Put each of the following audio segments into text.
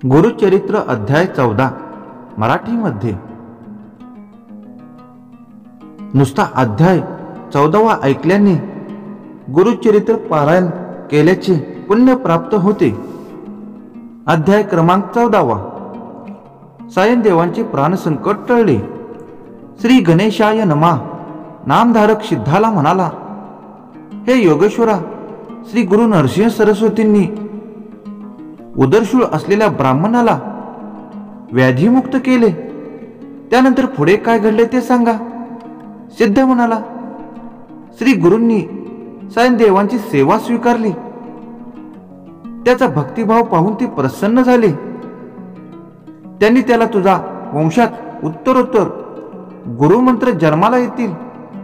गुरुचरित्र अध्याय 14 मराठीमध्ये। नुसता अध्याय 14वा ऐकल्याने गुरुचरित्र पारायण केल्याचे पुण्य प्राप्त होते। अध्याय क्रमांक 14वा। सायनदेवांचे प्राणसंकट टळले। श्री गणेशाय नमः नामधारक सिद्धाला म्हणाला, हे योगेश्वरा, श्री गुरु नरसिंह सरस्वतींनी उदरशूळ असलेल्या ब्राह्मणाला व्याधीमुक्त केले। त्यानंतर पुढे काय घडले ते सांगा। सिद्ध म्हणाला, श्री गुरूंनी सायनदेवांची सेवा स्वीकारली। त्याचा भक्तिभाव पाहून ते प्रसन्न झाले। त्यांनी त्याला तुझा वंशात उत्तरोत्तर गुरुमंत्र जन्माला येतील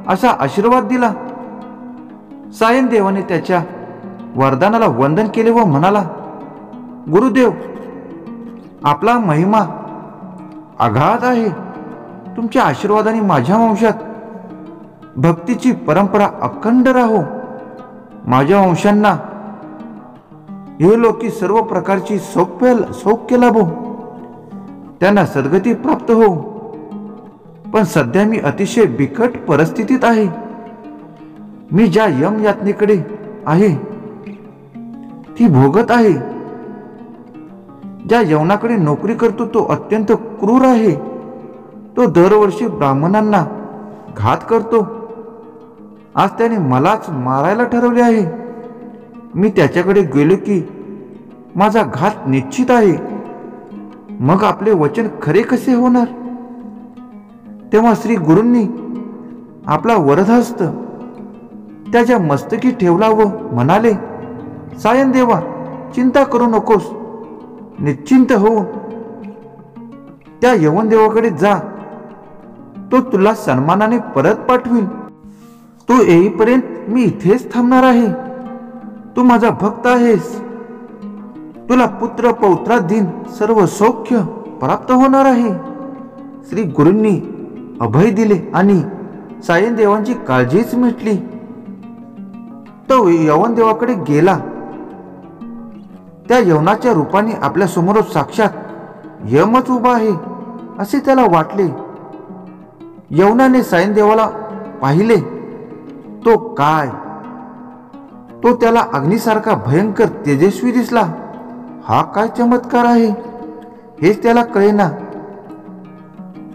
असा आशीर्वाद दिला। सायनदेवाने त्याच्या वरदानाला वंदन केले व म्हणाला, गुरुदेव, आपला महिमा अगाध आहे। तुमच्या आशीर्वादाने माझ्या वंशात भक्तीची परंपरा अखंड राहो। माझ्या वंशांना हे लोकी सर्व प्रकारची सौख्य लाभो, त्यांना सद्गती प्राप्त हो। पण सध्या मी अतिशय बिकट परिस्थितीत आहे। मी ज्या यम यातनेकडे आहे ती भोगत आहे। ज्या यवनाकडे नोकरी करतो तो अत्यंत क्रूर आहे। तो दरवर्षी ब्राह्मणांना घात करतो। आज त्याने मलाच मारायला ठरवले आहे। मी त्याच्याकडे गेलो की माझा घात निश्चित आहे। मग आपले वचन खरे कसे होणार? तेव्हा श्री गुरूंनी आपला वरदहस्त त्याच्या मस्तकी ठेवला व म्हणाले, सायनदेवा, चिंता करू नकोस। निश्चिंत होऊन त्या यवनदेवाकडे जा। तो तुला सन्मानाने परत पाठवील। तू येईपर्यंत मी इथेच थांबणार आहे। तू माझा भक्त आहेस। तुला पुत्र पौत्राधीन सर्व सौख्य प्राप्त होणार आहे। श्री गुरूंनी अभय दिले आणि सायनदेवांची काळजीच मिटली। तो यवनदेवाकडे गेला। त्या यवनाच्या रूपाने आपल्या समोर साक्षात यमच उभा आहे असे त्याला वाटले। यवनाने सायनदेवाला पाहिले तो काय? तो त्याला अग्नीसारखा भयंकर तेजस्वी दिसला। हा काय चमत्कार आहे हेच त्याला कळेना।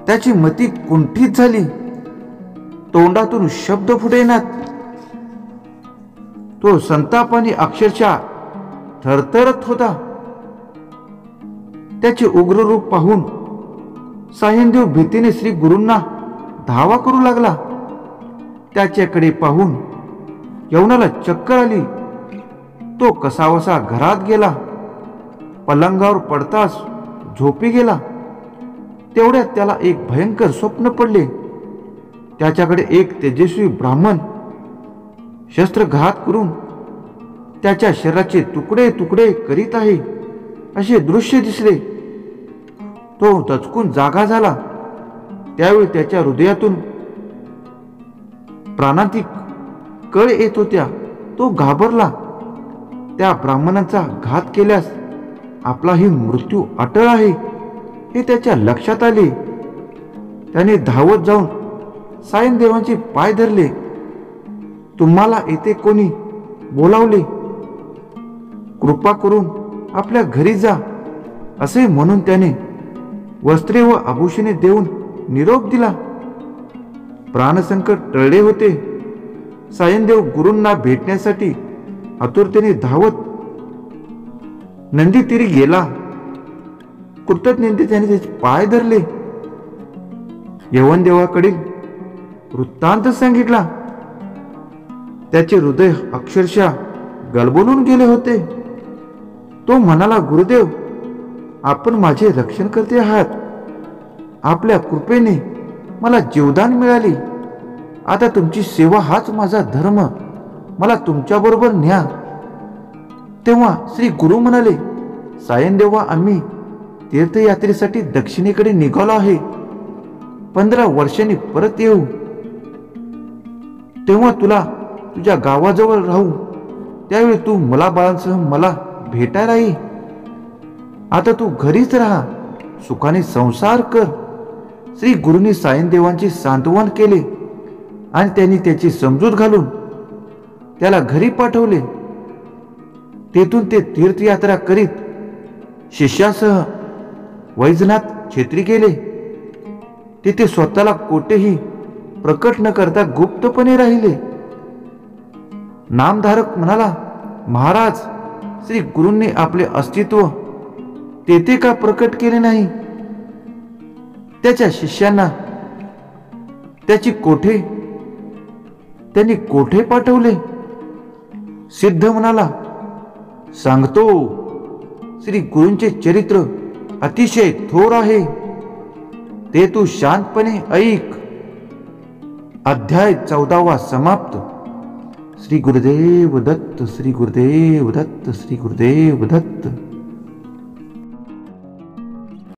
त्याची मती कुंठित झाली। तोंडातून शब्द फुटेनात। तो संतापाने अक्षरशः थरथरत होता। त्याचे उग्र रूप पाहून सायनदेव भीतीने श्री गुरूंना धावा करू लागला। त्याच्याकडे पाहून यवनाला चक्कर आली। तो कसावसा घरात गेला। पलंगावर पडताच झोपी गेला। तेवढ्यात त्याला एक भयंकर स्वप्न पडले। त्याच्याकडे एक तेजस्वी ब्राह्मण शस्त्रघात करून त्याच्या शरीराचे तुकडे तुकडे करीत आहे असे दृश्य दिसले। तो दचकून जागा झाला। त्यावेळी त्याच्या हृदयातून प्राणांतिक कळ येत होत्या। तो घाबरला। त्या ब्राह्मणाचा घात केल्यास आपलाही मृत्यू अटळ आहे हे त्याच्या लक्षात आले। त्याने धावत जाऊन सायनदेवांचे पाय धरले। तुम्हाला येथे कोणी बोलावले? कृपा करून आपल्या घरी जा असे म्हणून त्याने वस्त्रे व आभूषणे देऊन निरोप दिला। प्राणसंकट टळले होते। सायनदेव गुरूंना भेटण्यासाठी आतुरतेने धावत नंदी तीरी गेला। कृतज्ञतेने त्याने त्याचे पाय धरले। यवनदेवाकडील वृत्तांत सांगितला। त्याचे हृदय अक्षरशः गलबलून गेले होते। तो म्हणाला, गुरुदेव, आपण माझे रक्षण करते आहात। आपल्या कृपेने मला जीवदान मिळाले। आता तुमची सेवा हाच माझा धर्म। मला तुमच्याबरोबर न्या। तेव्हा श्री गुरु म्हणाले, सायनदेवा, आम्ही तीर्थयात्रेसाठी दक्षिणेकडे निघालो आहे। 15 वर्षांनी परत येऊ। तेव्हा तुला तुझ्या गावाजवळ राहू। त्यावेळी तू मुलाबाळांसह मला भेटायला ये। आता तू घरीच राहा, सुखाने संसार कर. श्री गुरूंनी सायनदेवांचे सांत्वन केले आणि त्यांनी त्याची समजूत घालून त्याला घरी पाठवले. तेथून ते तीर्थयात्रा करीत शिष्यासह वैजनाथ छेत्री गेले. तेथे स्वतःला कोठेही प्रकट न करता गुप्तपणे राहिले. नामधारक म्हणाला, महाराज, श्री गुरूंनी आपले अस्तित्व तेथे का प्रकट केले नाही? त्याच्या शिष्यांना त्यांनी कोठे पाठवले? सिद्ध म्हणाला, सांगतो, श्री गुरूंचे चरित्र अतिशय थोर आहे, ते तू शांतपणे ऐक. अध्याय 14 समाप्त. श्री गुरुदेव दत्त. श्री गुरुदेव दत्त. श्री गुरुदेव दत्त.